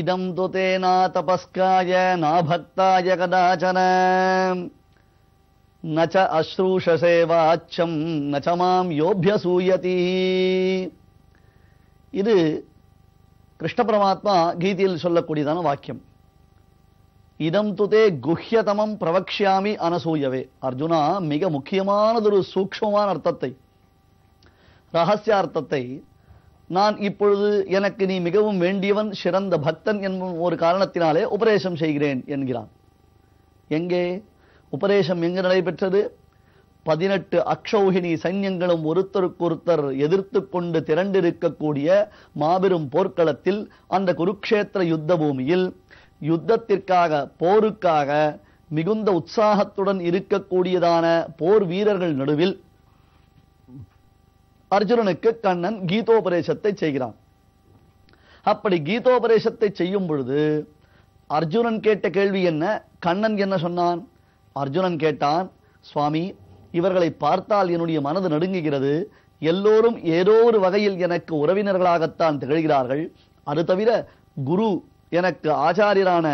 இதம் துதே நா தபஸ்காய நா பக்தாய கதாச்சன நச்ச அஸ்ரூஷசே வாச்சம் நச்ச மாம் யோபியசூயதி. இது கிருஷ்ண பரமாத்மா கீதையில் சொல்லக்கூடியதான வாக்கியம். இதம் துதே குஹ்யதமம் பிரவக்ஷ்யாமி அனசூயவே. அர்ஜுனா, மிக முக்கியமானதொரு சூக்ஷ்மமான அர்த்தத்தை, ரகசியார்த்தத்தை நான் இப்பொழுது எனக்கு நீ மிகவும் வேண்டியவன், சிறந்த பக்தன் என்னும் ஒரு காரணத்தினாலே உபதேசம் செய்கிறேன் என்கிறான். எங்கே உபதேசம் எங்கு நடைபெற்றது? 18 அக்ஷௌகினி சைன்யங்களும் ஒருத்தருக்கொருத்தர் எதிர்த்து கொண்டு திரண்டிருக்கக்கூடிய மாபெரும் போர்க்களத்தில், அந்த குருக்ஷேத்திர யுத்த பூமியில் யுத்தத்திற்காக, போருக்காக மிகுந்த உற்சாகத்துடன் இருக்கக்கூடியதான போர் வீரர்கள் நடுவில் அர்ஜுனனுக்கு கண்ணன் கீதோபதேசத்தை செய்கிறான். அப்படி கீதோபதேசத்தை செய்யும் பொழுது அர்ஜுனன் கேட்ட கேள்வி என்ன, கண்ணன் என்ன சொன்னான்? அர்ஜுனன் கேட்டான், சுவாமி, இவர்களை பார்த்தால் என்னுடைய மனது நடுங்குகிறது. எல்லோரும் ஏதோ ஒரு வகையில் எனக்கு உறவினர்களாகத்தான் திகழ்கிறார்கள். அது தவிர குரு, எனக்கு ஆச்சாரியரான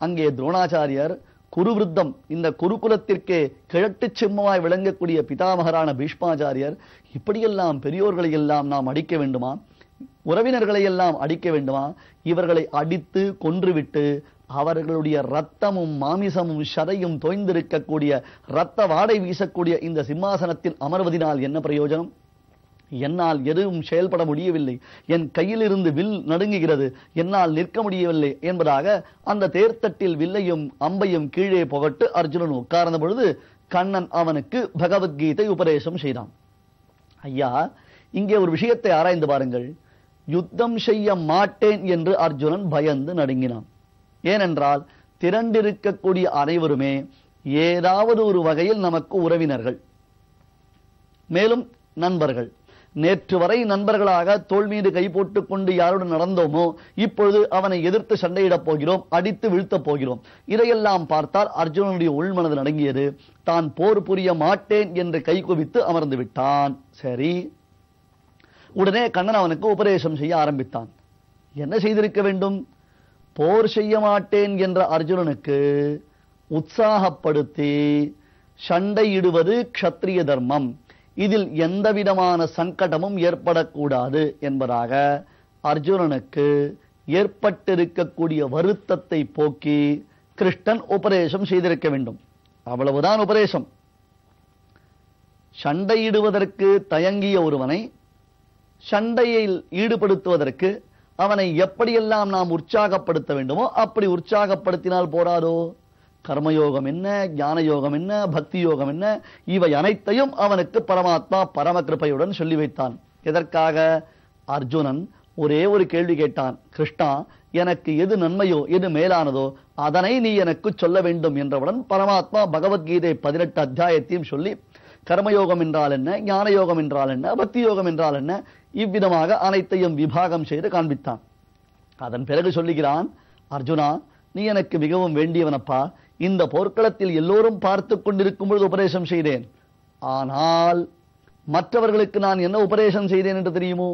அங்கே துரோணாச்சாரியர், குருவிருத்தம், இந்த குருகுலத்திற்கே கிழட்டு சிம்மமாய் விளங்கக்கூடிய பிதாமகரான பீஷ்மாச்சாரியர், இப்படியெல்லாம் பெரியோர்களை எல்லாம் நாம் அடிக்க வேண்டுமா? உறவினர்களை எல்லாம் அடிக்க வேண்டுமா? இவர்களை அடித்து கொன்றுவிட்டு அவர்களுடைய ரத்தமும் மாமிசமும் சதையும் தோய்ந்திருக்கக்கூடிய இரத்த வாடை வீசக்கூடிய இந்த சிம்மாசனத்தில் அமர்வதினால் என்ன பிரயோஜனம்? என்னால் எதுவும் செயல்பட முடியவில்லை, என் கையிலிருந்து வில் நடுங்குகிறது, என்னால் நிற்க முடியவில்லை என்பதாக அந்த தேர்தட்டில் வில்லையும் அம்பையும் கீழே புகட்டு அர்ஜுனன் உட்கார்ந்த பொழுது கண்ணன் அவனுக்கு பகவத்கீதை உபதேசம் செய்தான். ஐயா, இங்கே ஒரு விஷயத்தை ஆராய்ந்து பாருங்கள். யுத்தம் செய்ய மாட்டேன் என்று அர்ஜுனன் பயந்து நடுங்கினான். ஏனென்றால் திரண்டிருக்கக்கூடிய அனைவருமே ஏதாவது ஒரு வகையில் நமக்கு உறவினர்கள், மேலும் நண்பர்கள். நேற்று வரை நண்பர்களாக தோள் மீது கை போட்டுக் கொண்டு யாருடன் நடந்தோமோ, இப்பொழுது அவனை எதிர்த்து சண்டையிடப் போகிறோம், அடித்து வீழ்த்தப் போகிறோம். இதையெல்லாம் பார்த்தால் அர்ஜுனனுடைய உள்மனது நடுங்கியது. தான் போர் புரிய மாட்டேன் என்று கை குவித்து அமர்ந்து விட்டான். சரி, உடனே கண்ணன் அவனுக்கு உபதேசம் செய்ய ஆரம்பித்தான். என்ன செய்திருக்க வேண்டும்? போர் செய்ய மாட்டேன் என்ற அர்ஜுனனுக்கு உற்சாகப்படுத்தி, சண்டையிடுவது க்ஷத்ரிய தர்மம், இதில் எந்தவிதமான சங்கடமும் ஏற்படக்கூடாது என்பதாக அர்ஜுனனுக்கு ஏற்பட்டிருக்கக்கூடிய வருத்தத்தை போக்கி கிருஷ்ணன் உபதேசம் செய்திருக்க வேண்டும். அவ்வளவுதான் உபதேசம். சண்டையிடுவதற்கு தயங்கிய ஒருவனை சண்டையில் ஈடுபடுத்துவதற்கு அவனை எப்படியெல்லாம் நாம் உற்சாகப்படுத்த வேண்டுமோ அப்படி உற்சாகப்படுத்தினால் போராதோ? கர்மயோகம் என்ன, ஞான யோகம் என்ன, பக்தி யோகம் என்ன, இவை அனைத்தையும் அவனுக்கு பரமாத்மா பரம கிருபையுடன் சொல்லி வைத்தான். எதற்காக? அர்ஜுனன் ஒரே ஒரு கேள்வி கேட்டான். கிருஷ்ணா, எனக்கு எது நன்மையோ, எது மேலானதோ அதனை நீ எனக்கு சொல்ல வேண்டும் என்றவுடன் பரமாத்மா பகவத்கீதை 18 அத்தியாயத்தையும் சொல்லி, கர்மயோகம் என்றால் என்ன, ஞான யோகம் என்றால் என்ன, பக்தி யோகம் என்றால் என்ன, இவ்விதமாக அனைத்தையும் விபாகம் செய்து காண்பித்தான். அதன் பிறகு சொல்லுகிறான், அர்ஜுனா, நீ எனக்கு மிகவும் வேண்டியவனப்பா. இந்த போர்க்களத்தில் எல்லோரும் பார்த்து கொண்டிருக்கும் பொழுது உபதேசம் செய்தேன். ஆனால் மற்றவர்களுக்கு நான் என்ன உபதேசம் செய்தேன் என்று தெரியுமோ?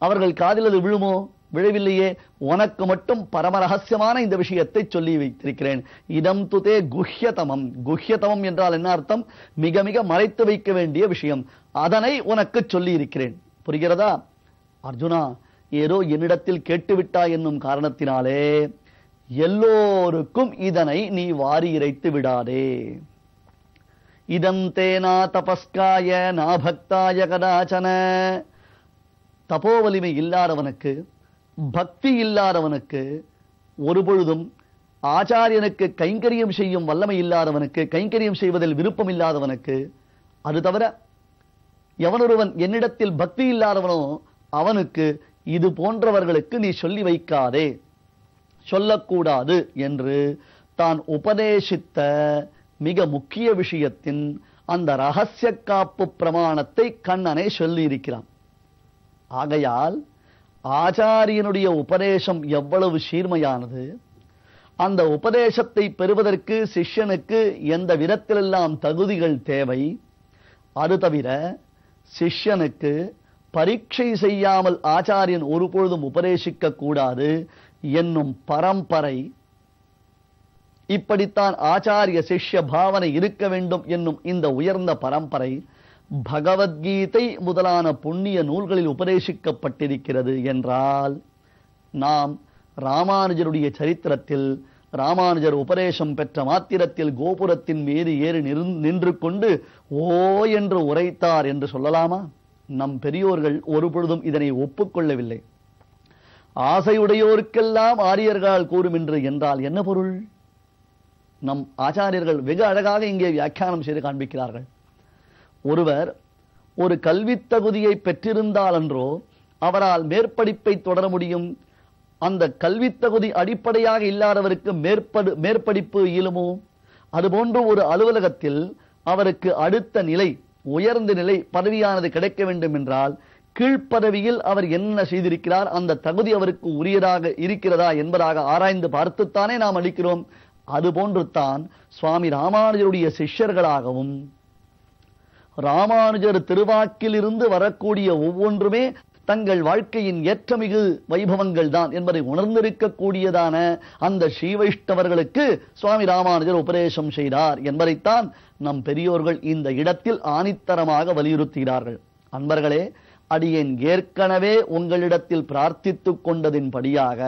அவர்கள் காதில் அது விழுமோ? விழவில்லையே. உனக்கு மட்டும் பரம ரகசியமான இந்த விஷயத்தை சொல்லி வைத்திருக்கிறேன். இதம் துதே குஹ்யதமம். குஹ்யதமம் என்றால் என்ன அர்த்தம்? மிக மிக மறைத்து வைக்க வேண்டிய விஷயம். அதனை உனக்கு சொல்லி இருக்கிறேன். புரிகிறதா? அர்ஜுனா, ஏதோ என்னிடத்தில் கேட்டுவிட்டாய் என்னும் காரணத்தினாலே எல்லோருக்கும் இதனை நீ வாரி இறைத்து விடாதே. இதம் தேனா தபஸ்காய நா பக்தாய கதாச்சன. தபோ வலிமை இல்லாதவனுக்கு, பக்தி இல்லாதவனுக்கு, ஒருபொழுதும் ஆச்சாரியனுக்கு கைங்கரியம் செய்யும் வல்லமை இல்லாதவனுக்கு, கைங்கரியம் செய்வதில் விருப்பம் இல்லாதவனுக்கு, அது தவிர எவனொருவன் என்னிடத்தில் பக்தி இல்லாதவனோ அவனுக்கு இது போன்றவர்களுக்கு நீ சொல்லி வைக்காதே, சொல்லக்கூடாது என்று தான் உபதேசித்த மிக முக்கிய விஷயத்தின் அந்த ரகசிய காப்பு பிரமாணத்தை கண்ணனை சொல்லி இருக்கிறான். ஆகையால் ஆச்சாரியனுடைய உபதேசம் எவ்வளவு சீர்மையானது, அந்த உபதேசத்தை பெறுவதற்கு சிஷ்யனுக்கு எந்த விதத்திலெல்லாம் தகுதிகள் தேவை, அது தவிர சிஷ்யனுக்கு பரீட்சை செய்யாமல் ஆச்சாரியன் ஒருபொழுதும் உபதேசிக்க கூடாது. என்னும் பரம்பரை, இப்படித்தான் ஆச்சாரிய சிஷ்ய பாவனை இருக்க வேண்டும் என்னும் இந்த உயர்ந்த பரம்பரை பகவத்கீதை முதலான புண்ணிய நூல்களில் உபதேசிக்கப்பட்டிருக்கிறது என்றால், நாம் ராமானுஜருடைய சரித்திரத்தில் ராமானுஜர் உபதேசம் பெற்ற மாத்திரத்தில் கோபுரத்தின் மீது ஏறி நின்று கொண்டு ஓ என்று உரைத்தார் என்று சொல்லலாமா? நம் பெரியோர்கள் ஒரு பொழுதும் இதனை ஒப்புக்கொள்ளவில்லை. ஆசையுடையோருக்கெல்லாம் ஆரியர்களால் கூறும் என்றால் என்ன பொருள்? நம் ஆச்சாரியர்கள் வெகு அழகாக இங்கே வியாக்கியானம் செய்து காண்பிக்கிறார்கள். ஒருவர் ஒரு கல்வித் தகுதியை பெற்றிருந்தால் அன்றோ அவரால் மேற்படிப்பை தொடர முடியும்? அந்த கல்வித் தகுதி அடிப்படையாக இல்லாதவருக்கு மேற்படிப்பு இயலுமோ? அதுபோன்று ஒரு அலுவலகத்தில் அவருக்கு அடுத்த நிலை, உயர்ந்த நிலை பதவியானது கிடைக்க வேண்டும் என்றால் கீழ்ப்பதவியில் அவர் என்ன செய்திருக்கிறார், அந்த தகுதி அவருக்கு உரியதாக இருக்கிறதா என்பதாக ஆராய்ந்து பார்த்துத்தானே நாம் அளிக்கிறோம். அதுபோன்று தான் சுவாமி ராமானுஜருடைய சிஷ்யர்களாகவும் ராமானுஜர் திருவாக்கில் இருந்து வரக்கூடிய ஒவ்வொன்றுமே தங்கள் வாழ்க்கையின் ஏற்றமிகு வைபவங்கள் தான் என்பதை உணர்ந்திருக்கக்கூடியதான அந்த ஸ்ரீ வைஷ்ணவர்களுக்கு சுவாமி ராமானுஜர் உபதேசம் செய்தார் என்பதைத்தான் நம் பெரியோர்கள் இந்த இடத்தில் ஆணித்தரமாக வலியுறுத்துகிறார்கள். அன்பர்களே, அடியேன் ஏற்கனவே உங்களிடத்தில் பிரார்த்தித்துக் கொண்டதின்படியாக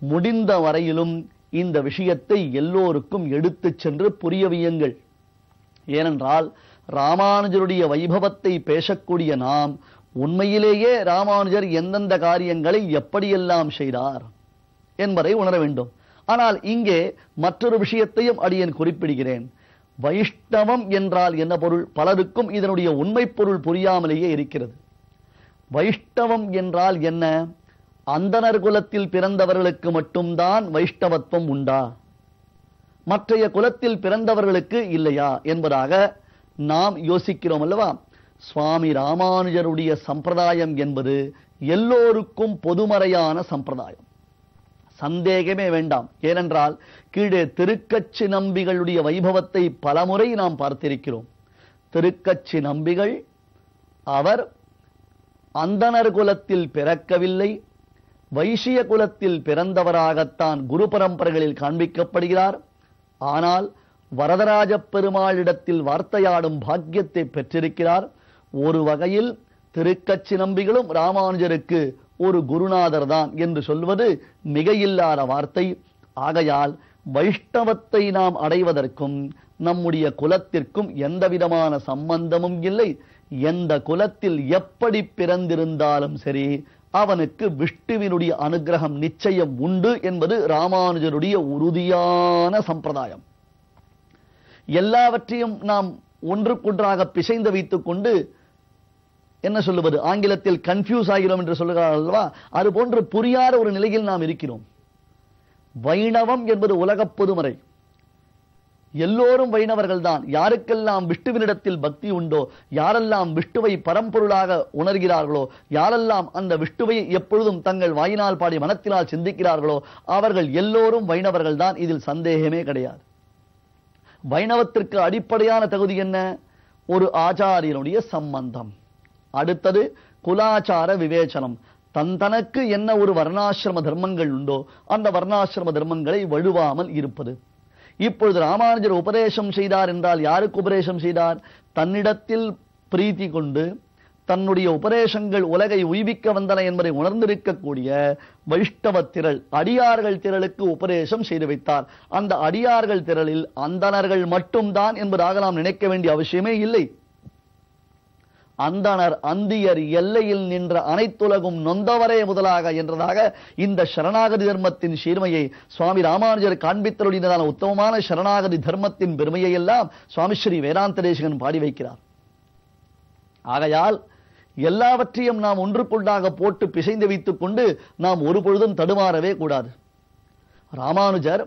முடிந்த வரையிலும் இந்த விஷயத்தை எல்லோருக்கும் எடுத்துச் சென்று புரிய வையுங்கள். ஏனென்றால் ராமானுஜருடைய வைபவத்தை பேசக்கூடிய நாம் உண்மையிலேயே ராமானுஜர் எந்தெந்த காரியங்களை எப்படியெல்லாம் செய்தார் என்பதை உணர வேண்டும். ஆனால் இங்கே மற்றொரு விஷயத்தையும் அடியேன் குறிப்பிடுகிறேன். வைஷ்ணவம் என்றால் என்ன பொருள்? பலருக்கும் இதனுடைய உண்மை பொருள் புரியாமலேயே இருக்கிறது. வைஷ்ணவம் என்றால் என்ன? அந்தணர் குலத்தில் பிறந்தவர்களுக்கு மட்டும்தான் வைஷ்ணவத்துவம் உண்டா, மற்றைய குலத்தில் பிறந்தவர்களுக்கு இல்லையா என்பதாக நாம் யோசிக்கிறோம் அல்லவா? சுவாமி ராமானுஜருடைய சம்பிரதாயம் என்பது எல்லோருக்கும் பொதுமறையான சம்பிரதாயம், சந்தேகமே வேண்டாம். ஏனென்றால் கீழே திருக்கச்சி நம்பிகளுடைய வைபவத்தை பலமுறை நாம் பார்த்திருக்கிறோம். திருக்கச்சி நம்பிகள் அவர் அந்தணர் குலத்தில் பிறக்கவில்லை, வைசிய குலத்தில் பிறந்தவராகத்தான் குரு பரம்பரைகளில் காண்பிக்கப்படுகிறார். ஆனால் வரதராஜ பெருமாளிடத்தில் வார்த்தையாடும் பாக்கியத்தை பெற்றிருக்கிறார். ஒரு வகையில் திருக்கச்சி நம்பிகளும் ராமானுஜருக்கு ஒரு குருநாதர் தான் என்று சொல்வது மிகையில்லாத வார்த்தை. ஆகையால் வைஷ்ணவத்தை நாம் அடைவதற்கும் நம்முடைய குலத்திற்கும் எந்தவிதமான சம்பந்தமும் இல்லை. எந்த குலத்தில் எப்படி பிறந்திருந்தாலும் சரி, அவனுக்கு விஷ்ணுவினுடைய அனுகிரகம் நிச்சயம் உண்டு என்பது ராமானுஜருடைய உறுதியான சம்பிரதாயம். எல்லாவற்றையும் நாம் ஒன்றுக்கொன்றாக பிசைந்து வைத்துக் கொண்டு என்ன சொல்லுவது, ஆங்கிலத்தில் கன்ஃபியூஸ் ஆகிறோம் என்று சொல்லுகிறார்கள் அல்லவா? அதுபோன்று புரியாத ஒரு நிலையில் நாம் இருக்கிறோம். வைணவம் என்பது உலக பொதுமறை, எல்லோரும் வைணவர்கள் தான். யாருக்கெல்லாம் விஷ்ணுவினிடத்தில் பக்தி உண்டோ, யாரெல்லாம் விஷ்ணுவை பரம்பொருளாக உணர்கிறார்களோ, யாரெல்லாம் அந்த விஷ்ணுவை எப்பொழுதும் தங்கள் வாயினால் பாடி மனத்தினால் சிந்திக்கிறார்களோ அவர்கள் எல்லோரும் வைணவர்கள் தான். இதில் சந்தேகமே கிடையாது. வைணவத்திற்கு அடிப்படையான தகுதி என்ன? ஒரு ஆச்சாரியனுடைய சம்பந்தம். அடுத்தது குலாச்சார விவேச்சனம். தனக்கு என்ன ஒரு வர்ணாசிரம தர்மங்கள் உண்டோ அந்த வர்ணாசிரம தர்மங்களை வழுவாமல் இருப்பது. இப்பொழுது ராமானுஜர் உபதேசம் செய்தார் என்றால் யாருக்கு உபதேசம் செய்தார்? தன்னிடத்தில் பிரீத்தி கொண்டு தன்னுடைய உபதேசங்கள் உலகை உய்விக்க வந்தன என்பதை உணர்ந்திருக்கக்கூடிய வைஷ்ணவ திரள், அடியார்கள் திரளுக்கு உபதேசம் செய்து வைத்தார். அந்த அடியார்கள் திரளில் அந்தணர்கள் மட்டும்தான் என்பதாக நாம் நினைக்க வேண்டிய அவசியமே இல்லை. அந்தணர் அந்தியர் எல்லையில் நின்ற அனைத்துலகும் நொந்தவரே முதலாக என்றதாக இந்த சரணாகதி தர்மத்தின் சீர்மையை சுவாமி ராமானுஜர் காண்பித்தருடையதான உத்தமமான சரணாகதி தர்மத்தின் பெருமையை எல்லாம் சுவாமி ஸ்ரீ வேதாந்த தேசிகன் பாடி வைக்கிறார். ஆகையால் எல்லாவற்றையும் நாம் ஒன்றுக்குள்ளாக போட்டு பிசைந்து வைத்துக் கொண்டு நாம் ஒரு பொழுதும் தடுமாறவே கூடாது. ராமானுஜர்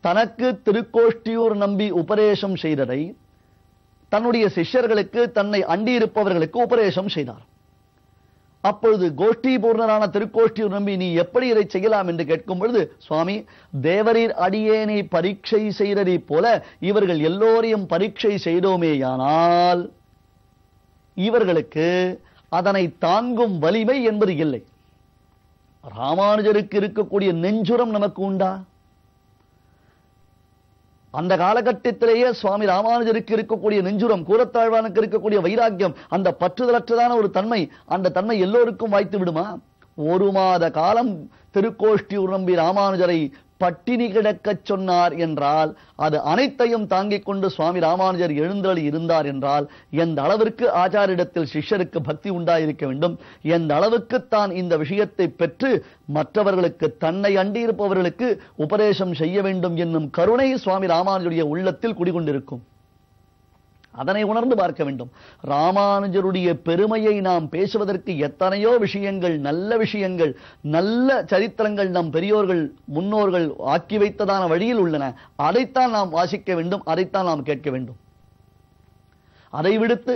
தனக்கு திருக்கோஷ்டியூர் நம்பி உபதேசம் செய்ததை தன்னுடைய சிஷ்யர்களுக்கு, தன்னை அண்டியிருப்பவர்களுக்கு உபதேசம் செய்தார். அப்பொழுது கோஷ்டி பூர்ணரான திருக்கோஷ்டியூர் நம்பி நீ எப்படி இதை செய்யலாம் என்று கேட்கும் பொழுது, சுவாமி, தேவரீர் அடியேனை பரீட்சை செய்ததை போல இவர்கள் எல்லோரையும் பரீட்சை செய்தோமேயானால் இவர்களுக்கு அதனை தாங்கும் வலிமை என்பது இல்லை. ராமானுஜருக்கு இருக்கக்கூடிய நெஞ்சுரம் நமக்கு உண்டா? அந்த காலகட்டத்திலேயே சுவாமி ராமானுஜருக்கு இருக்கக்கூடிய நெஞ்சுரம், கூரத்தாழ்வானுக்கு இருக்கக்கூடிய வைராக்கியம், அந்த பற்றுதலற்றதான ஒரு தன்மை, அந்த தன்மை எல்லோருக்கும் வாய்த்து விடுமா? ஒரு மாத காலம் திருக்கோஷ்டியூர் நம்பி ராமானுஜரை பட்டினி கிடக்கச் சொன்னார் என்றால், அது அனைத்தையும் தாங்கிக் கொண்டு சுவாமி ராமானுஜர் எழுந்தருளி இருந்தார் என்றால், எந்த அளவிற்கு ஆச்சாரிடத்தில் சிஷ்யருக்கு பக்தி உண்டாயிருக்க வேண்டும், எந்த அளவுக்கு தான் இந்த விஷயத்தை பெற்று மற்றவர்களுக்கு, தன்னை அண்டியிருப்பவர்களுக்கு உபதேசம் செய்ய வேண்டும் என்னும் கருணை சுவாமி ராமானுஜருடைய உள்ளத்தில் குடிகொண்டிருக்கும். அதனை உணர்ந்து பார்க்க வேண்டும். ராமானுஜருடைய பெருமையை நாம் பேசுவதற்கு எத்தனையோ விஷயங்கள், நல்ல விஷயங்கள், நல்ல சரித்திரங்கள் நம் பெரியோர்கள் முன்னோர்கள் ஆக்கி வைத்ததான வழியில் உள்ளன. அதைத்தான் நாம் வாசிக்க வேண்டும், அதைத்தான் நாம் கேட்க வேண்டும். அதை விடுத்து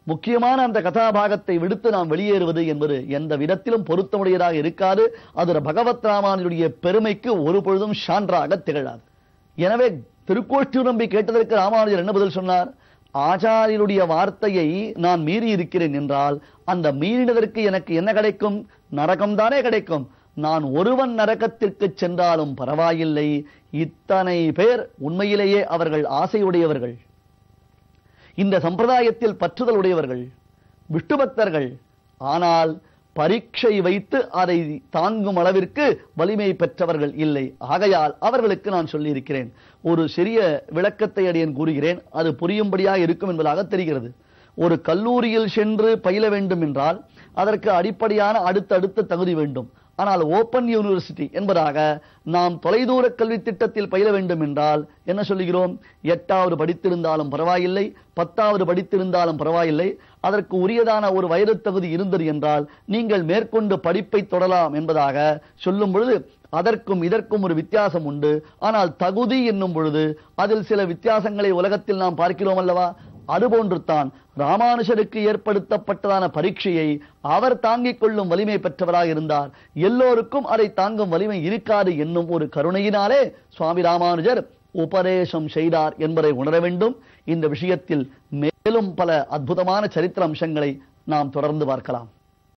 முக்கியமான அந்த கதாபாகத்தை விடுத்து நாம் வெளியேறுவது என்பது எந்த விதத்திலும் பொருத்தமுடையதாக இருக்காது. அது பகவத் ராமானுஜருடைய பெருமைக்கு ஒரு பொழுதும் சான்றாக திகழாது. எனவே திருக்கோஷ்டியூர் நம்பி கேட்டதற்கு ராமானுஜர் என்ன பதில் சொன்னார்? ஆச்சாரியருடைய வார்த்தையை நான் மீறி இருக்கிறேன் என்றால், அந்த மீறினதற்கு எனக்கு என்ன கிடைக்கும்? நரகம்தானே கிடைக்கும். நான் ஒருவன் நரகத்திற்கு சென்றாலும் பரவாயில்லை. இத்தனை பேர் உண்மையிலேயே அவர்கள் ஆசையுடையவர்கள், இந்த சம்பிரதாயத்தில் பற்றுதல் உடையவர்கள், விஷ்ணு பக்தர்கள். ஆனால் பரீட்சை வைத்து அதை தாங்கும் அளவிற்கு வலிமை பெற்றவர்கள் இல்லை. ஆகையால் அவர்களுக்கு நான் சொல்லியிருக்கிறேன். ஒரு சிறிய விளக்கத்தை அடியேன் கூறுகிறேன், அது புரியும்படியாக இருக்கும் என்பதாக தெரிகிறது. ஒரு கல்லூரியில் சென்று பயில வேண்டும் என்றால் அதற்கு அடிப்படையான அடுத்தடுத்த தகுதி வேண்டும். ஆனால் ஓபன் யூனிவர்சிட்டி என்பதாக நாம் தொலைதூர கல்வி திட்டத்தில் பயில வேண்டும் என்றால் என்ன சொல்லுகிறோம்? 8வது படித்திருந்தாலும் பரவாயில்லை, 10வது படித்திருந்தாலும் பரவாயில்லை, அதற்கு உரியதான ஒரு வயது தகுதி இருந்தது என்றால் நீங்கள் மேற்கொண்டு படிப்பை தொடரலாம் என்பதாக சொல்லும் பொழுது அதற்கும் இதற்கும் ஒரு வித்தியாசம் உண்டு. ஆனால் தகுதி என்னும் பொழுது அதில் சில வித்தியாசங்களை உலகத்தில் நாம் பார்க்கிறோம் அல்லவா? அதுபோன்று தான் ராமானுஜருக்கு ஏற்படுத்தப்பட்டதான பரீட்சையை அவர் தாங்கிக் கொள்ளும் வலிமை பெற்றவராக இருந்தார். எல்லோருக்கும் அதை தாங்கும் வலிமை இருக்காது என்னும் ஒரு கருணையினாலே சுவாமி ராமானுஜர் உபதேசம் செய்தார் என்பதை உணர வேண்டும். இந்த விஷயத்தில் மேலும் பல அற்புதமான சரித்திர அம்சங்களை நாம் தொடர்ந்து பார்க்கலாம்.